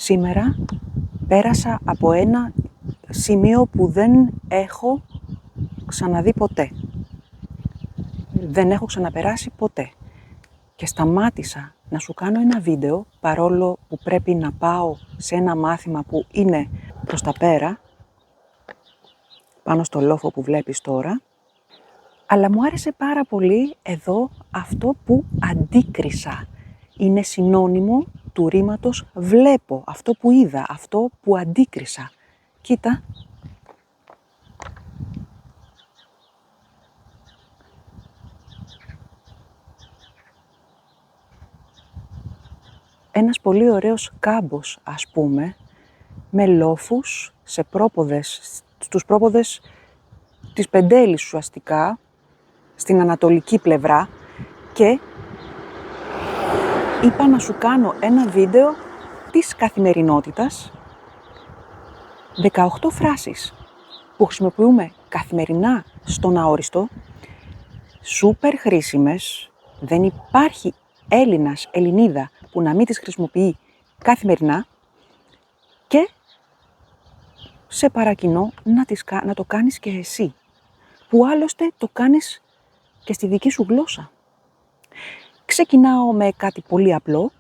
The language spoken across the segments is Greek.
Σήμερα πέρασα από ένα σημείο που δεν έχω ξαναδεί ποτέ. Δεν έχω ξαναπεράσει ποτέ. Και σταμάτησα να σου κάνω ένα βίντεο, παρόλο που πρέπει να πάω σε ένα μάθημα που είναι προς τα πέρα, πάνω στο λόφο που βλέπεις τώρα, αλλά μου άρεσε πάρα πολύ εδώ αυτό που αντίκρισα. Είναι συνώνυμο του ρήματος βλέπω, αυτό που είδα, αυτό που αντίκρισα. Κοίτα. Ένας πολύ ωραίος κάμπος, ας πούμε, με λόφους σε πρόποδες, στους πρόποδες της Πεντέλης ουσιαστικά, στην ανατολική πλευρά, και είπα να σου κάνω ένα βίντεο της καθημερινότητας, 18 φράσεις που χρησιμοποιούμε καθημερινά στον αόριστο, σούπερ χρήσιμες, δεν υπάρχει Έλληνας, Ελληνίδα που να μην τις χρησιμοποιεί καθημερινά, και σε παρακινώ να το κάνεις και εσύ, που άλλωστε το κάνεις και στη δική σου γλώσσα. Ξεκινάω με κάτι πολύ απλό.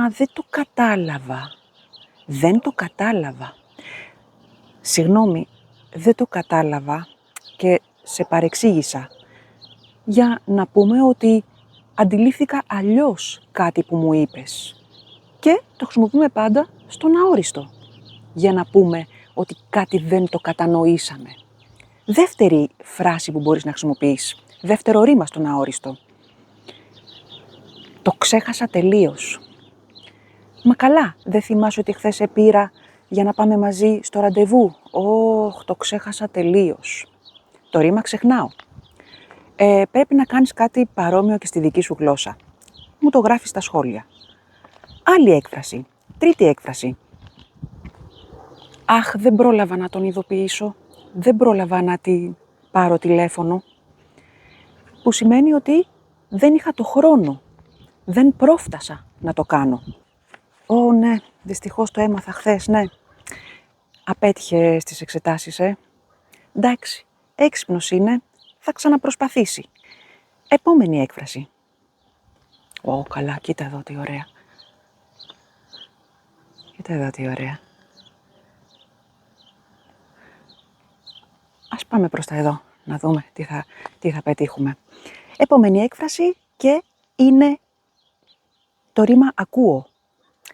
Δεν το κατάλαβα. Συγγνώμη, δεν το κατάλαβα και σε παρεξήγησα. Για να πούμε ότι αντιλήφθηκα αλλιώς κάτι που μου είπες. Και το χρησιμοποιούμε πάντα στον αόριστο, για να πούμε ότι κάτι δεν το κατανοήσαμε. Δεύτερη φράση που μπορείς να χρησιμοποιείς, δεύτερο ρήμα στον αόριστο. Το ξέχασα τελείως. Μα καλά, δεν θυμάσαι ότι χθες σε πήρα για να πάμε μαζί στο ραντεβού? Το ξέχασα τελείως. Το ρήμα ξεχνάω. Πρέπει να κάνεις κάτι παρόμοιο και στη δική σου γλώσσα. Μου το γράφεις στα σχόλια. Άλλη έκφραση, τρίτη έκφραση. Δεν πρόλαβα να τον ειδοποιήσω, δεν πρόλαβα να τη πάρω τηλέφωνο. Που σημαίνει ότι δεν είχα το χρόνο, δεν πρόφτασα να το κάνω. Ναι, δυστυχώς το έμαθα χθες, ναι. Απέτυχε στις εξετάσεις, Εντάξει, έξυπνος είναι, θα ξαναπροσπαθήσει. Επόμενη έκφραση. Καλά, κοίτα εδώ τι ωραία. Ας πάμε προς τα εδώ, να δούμε τι θα πετύχουμε. Επόμενη έκφραση και είναι το ρήμα ακούω.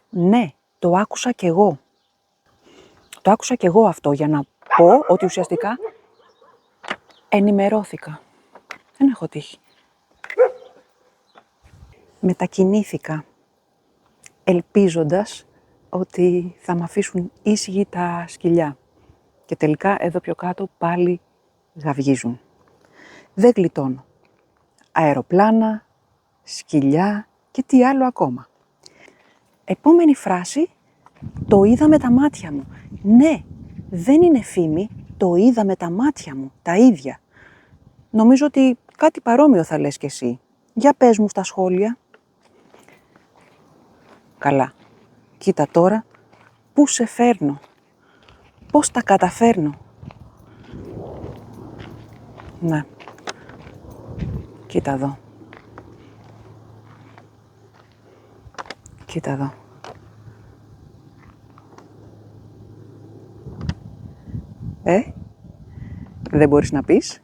Ναι, το άκουσα κι εγώ. Το άκουσα κι εγώ αυτό, για να πω ότι ουσιαστικά ενημερώθηκα. Δεν έχω τύχει. Μετακινήθηκα, ελπίζοντας ότι θα μ' αφήσουν ήσυχη τα σκυλιά. Και τελικά εδώ πιο κάτω πάλι γαυγίζουν. Δεν γλιτώνω. Αεροπλάνα, σκυλιά και τι άλλο ακόμα. Επόμενη φράση, το είδα με τα μάτια μου. Ναι, δεν είναι φήμη, το είδα με τα μάτια μου, τα ίδια. Νομίζω ότι κάτι παρόμοιο θα λες κι εσύ. Για πες μου στα σχόλια. Καλά, κοίτα τώρα πού σε φέρνω, πώς τα καταφέρνω. Ναι, κοίτα εδώ. Δεν μπορείς να πεις?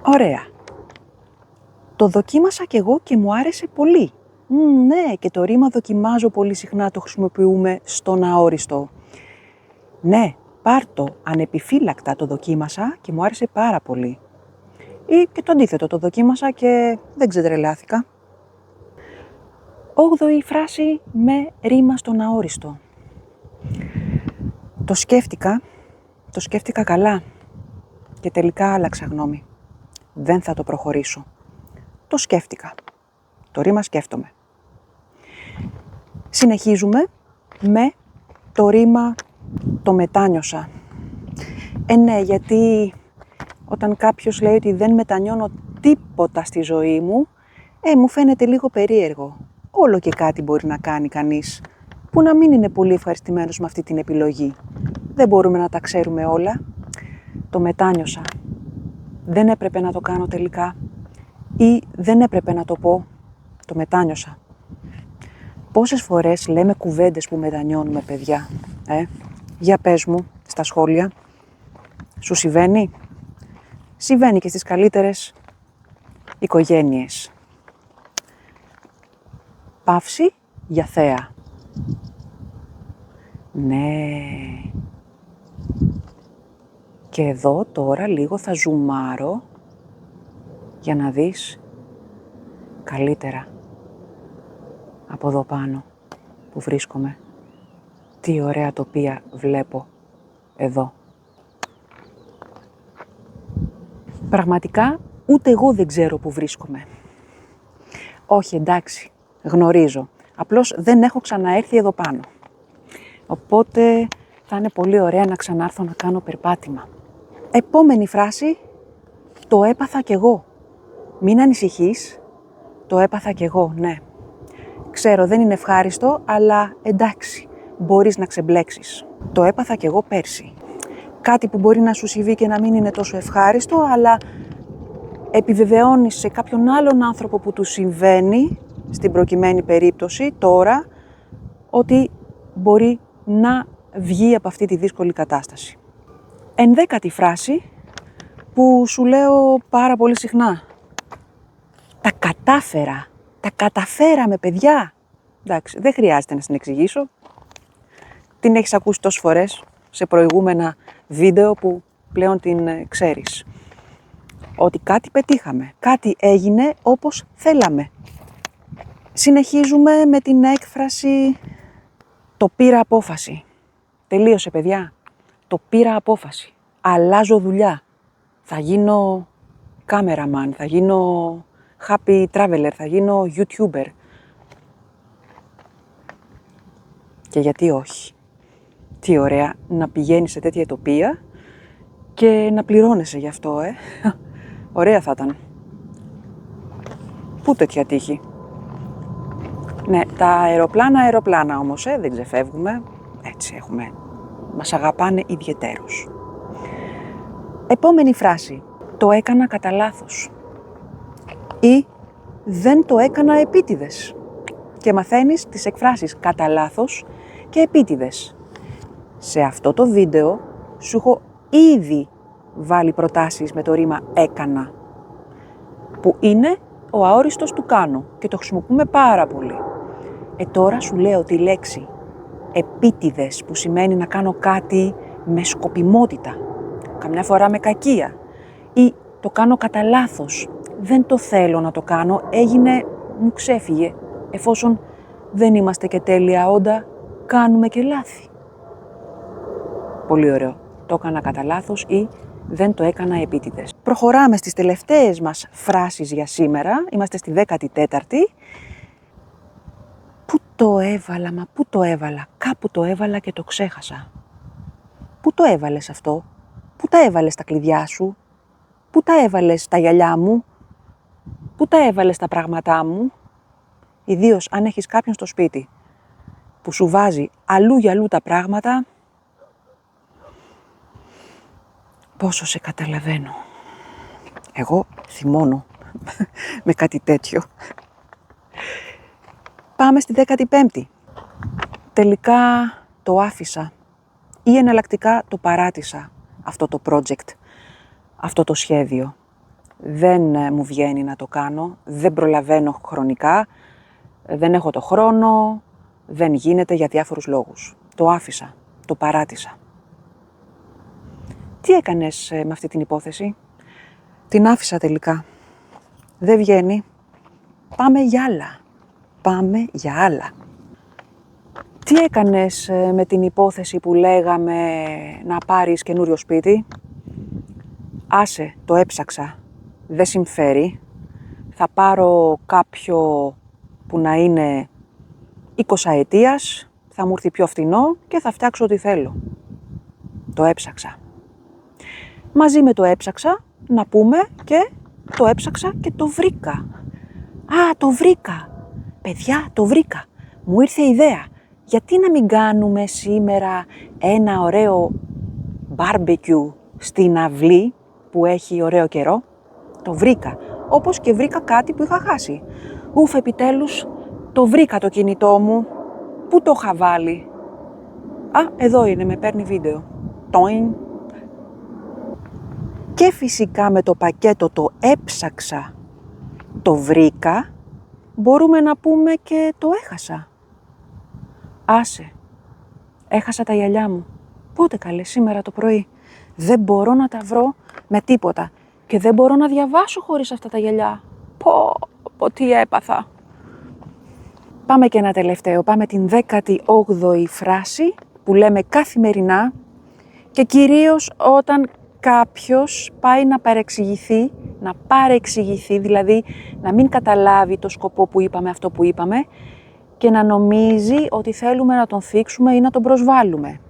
Ωραία. Το δοκίμασα κι εγώ και μου άρεσε πολύ. Ναι, και το ρήμα δοκιμάζω πολύ συχνά το χρησιμοποιούμε στον αόριστο. Ναι, πάρ' ανεπιφύλακτα το δοκίμασα και μου άρεσε πάρα πολύ. Ή και το αντίθετο, το δοκίμασα και δεν ξετρελάθηκα. 8η φράση με ρήμα στον αόριστο. Το σκέφτηκα καλά και τελικά άλλαξα γνώμη. Δεν θα το προχωρήσω. Το σκέφτηκα. Το ρήμα σκέφτομαι. Συνεχίζουμε με το ρήμα το μετάνιωσα. Ναι, γιατί όταν κάποιος λέει ότι δεν μετανιώνω τίποτα στη ζωή μου, μου φαίνεται λίγο περίεργο. όλο και κάτι μπορεί να κάνει κανείς που να μην είναι πολύ ευχαριστημένος με αυτή την επιλογή. Δεν μπορούμε να τα ξέρουμε όλα. Το μετάνιωσα. Δεν έπρεπε να το κάνω τελικά ή δεν έπρεπε να το πω. Το μετάνιωσα. Πόσες φορές λέμε κουβέντες που μετανιώνουμε, παιδιά, Για πες μου στα σχόλια. Σου συμβαίνει? Συμβαίνει και στις καλύτερες οικογένειες. Παύση για θέα. Ναι. Και εδώ τώρα λίγο θα ζουμάρω για να δεις καλύτερα από εδώ πάνω που βρίσκομαι. Τι ωραία τοπία βλέπω εδώ. Πραγματικά ούτε εγώ δεν ξέρω που βρίσκομαι. Όχι, εντάξει, γνωρίζω. Απλώς δεν έχω ξαναέρθει εδώ πάνω. Οπότε θα είναι πολύ ωραία να ξανάρθω να κάνω περπάτημα. Επόμενη φράση, το έπαθα κι εγώ. Μην ανησυχείς, το έπαθα κι εγώ, ναι. Ξέρω, δεν είναι ευχάριστο, αλλά εντάξει, μπορείς να ξεμπλέξεις. Το έπαθα κι εγώ πέρσι. Κάτι που μπορεί να σου συμβεί και να μην είναι τόσο ευχάριστο, αλλά επιβεβαιώνεις σε κάποιον άλλον άνθρωπο που του συμβαίνει, στην προκειμένη περίπτωση, τώρα, ότι μπορεί να βγει από αυτή τη δύσκολη κατάσταση. 11η φράση που σου λέω πάρα πολύ συχνά. Τα κατάφερα. Τα καταφέραμε, παιδιά. Εντάξει, δεν χρειάζεται να την εξηγήσω. Την έχεις ακούσει τόσες φορές σε προηγούμενα βίντεο που πλέον την ξέρεις. Ότι κάτι πετύχαμε, κάτι έγινε όπως θέλαμε. Συνεχίζουμε με την έκφραση το πήρα απόφαση. Τελείωσε, παιδιά. Το πήρα απόφαση. Αλλάζω δουλειά. Θα γίνω cameraman, θα γίνω happy traveler, θα γίνω YouTuber. Και γιατί όχι. Τι ωραία να πηγαίνεις σε τέτοια τοπία και να πληρώνεσαι γι' αυτό, Ωραία θα ήταν. Πού τέτοια τύχη. Ναι, τα αεροπλάνα όμως, δεν ξεφεύγουμε. Έτσι έχουμε. Μας αγαπάνε ιδιαιτέρως. Επόμενη φράση. Το έκανα κατά λάθος. Ή δεν το έκανα επίτηδες. Και μαθαίνεις τις εκφράσεις κατά λάθος και επίτηδες. Σε αυτό το βίντεο σου έχω ήδη βάλει προτάσεις με το ρήμα έκανα, που είναι ο αόριστος του κάνω και το χρησιμοποιούμε πάρα πολύ. Τώρα σου λέω τη λέξη επίτηδες, που σημαίνει να κάνω κάτι με σκοπιμότητα, καμιά φορά με κακία, ή το κάνω κατά λάθος, δεν το θέλω να το κάνω, έγινε, μου ξέφυγε, εφόσον δεν είμαστε και τέλεια όντα, κάνουμε και λάθη. Πολύ ωραίο. Το έκανα κατά λάθος ή δεν το έκανα επίτηδες. Προχωράμε στις τελευταίες μας φράσεις για σήμερα. Είμαστε στη 14η. Πού το έβαλα, μα πού το έβαλα. Κάπου το έβαλα και το ξέχασα. Πού το έβαλες αυτό. Πού τα έβαλες τα κλειδιά σου. Πού τα έβαλες τα γυαλιά μου. Πού τα έβαλες τα πράγματά μου. Ιδίως αν έχεις κάποιον στο σπίτι που σου βάζει αλλού για αλλού τα πράγματα. Πόσο σε καταλαβαίνω. Εγώ θυμώνω με κάτι τέτοιο. Πάμε στη 15η. Τελικά το άφησα ή εναλλακτικά το παράτησα αυτό το project, αυτό το σχέδιο. Δεν μου βγαίνει να το κάνω, δεν προλαβαίνω χρονικά, δεν έχω το χρόνο, δεν γίνεται για διάφορους λόγους. Το άφησα, το παράτησα. Τι έκανες με αυτή την υπόθεση? Την άφησα τελικά. Δεν βγαίνει. Πάμε για άλλα. Πάμε για άλλα. Τι έκανες με την υπόθεση που λέγαμε να πάρεις καινούριο σπίτι? Άσε, το έψαξα. Δεν συμφέρει. Θα πάρω κάποιο που να είναι 20 ετίας, θα μου έρθει πιο φθηνό και θα φτιάξω ό,τι θέλω. Το έψαξα. Μαζί με το έψαξα, να πούμε και το έψαξα και το βρήκα. Α, το βρήκα. παιδιά, το βρήκα. Μου ήρθε ιδέα. Γιατί να μην κάνουμε σήμερα ένα ωραίο barbecue στην αυλή που έχει ωραίο καιρό? Το βρήκα. Όπως και βρήκα κάτι που είχα χάσει. Ουφ, επιτέλους, το βρήκα το κινητό μου. Πού το είχα βάλει? Α, εδώ είναι, με παίρνει βίντεο. Τόιν. Και φυσικά με το πακέτο το έψαξα, το βρήκα, μπορούμε να πούμε και το έχασα. Άσε, έχασα τα γυαλιά μου. Πότε καλέ, σήμερα το πρωί? Δεν μπορώ να τα βρω με τίποτα και δεν μπορώ να διαβάσω χωρίς αυτά τα γυαλιά. Πω, τι έπαθα. Πάμε και ένα τελευταίο, πάμε την 18η φράση που λέμε καθημερινά και κυρίως όταν κάποιος πάει να παρεξηγηθεί, δηλαδή να μην καταλάβει το σκοπό που είπαμε, αυτό που είπαμε και να νομίζει ότι θέλουμε να τον θίξουμε ή να τον προσβάλλουμε.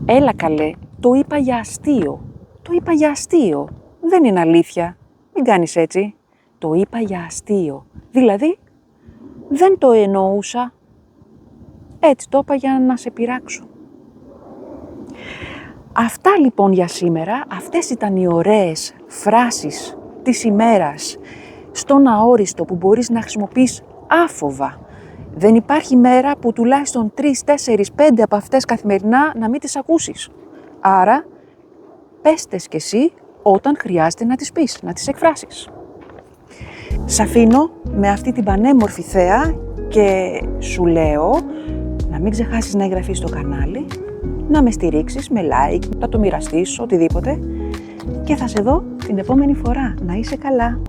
Έλα καλέ, το είπα για αστείο. Το είπα για αστείο. Δεν είναι αλήθεια. Μην κάνεις έτσι. Το είπα για αστείο. Δηλαδή, δεν το εννοούσα. Έτσι το είπα για να σε πειράξω. Αυτά λοιπόν για σήμερα. Αυτές ήταν οι ωραίες φράσεις της ημέρας στον αόριστο που μπορείς να χρησιμοποιείς άφοβα. Δεν υπάρχει μέρα που τουλάχιστον 3, 4, 5 από αυτές καθημερινά να μην τις ακούσεις. Άρα, πες τες κι εσύ όταν χρειάζεται να τις πεις, να τις εκφράσεις. Σ' αφήνω με αυτή την πανέμορφη θέα και σου λέω να μην ξεχάσεις να εγγραφείς στο κανάλι, να με στηρίξεις με like, να το μοιραστείς, οτιδήποτε και θα σε δω την επόμενη φορά. Να είσαι καλά!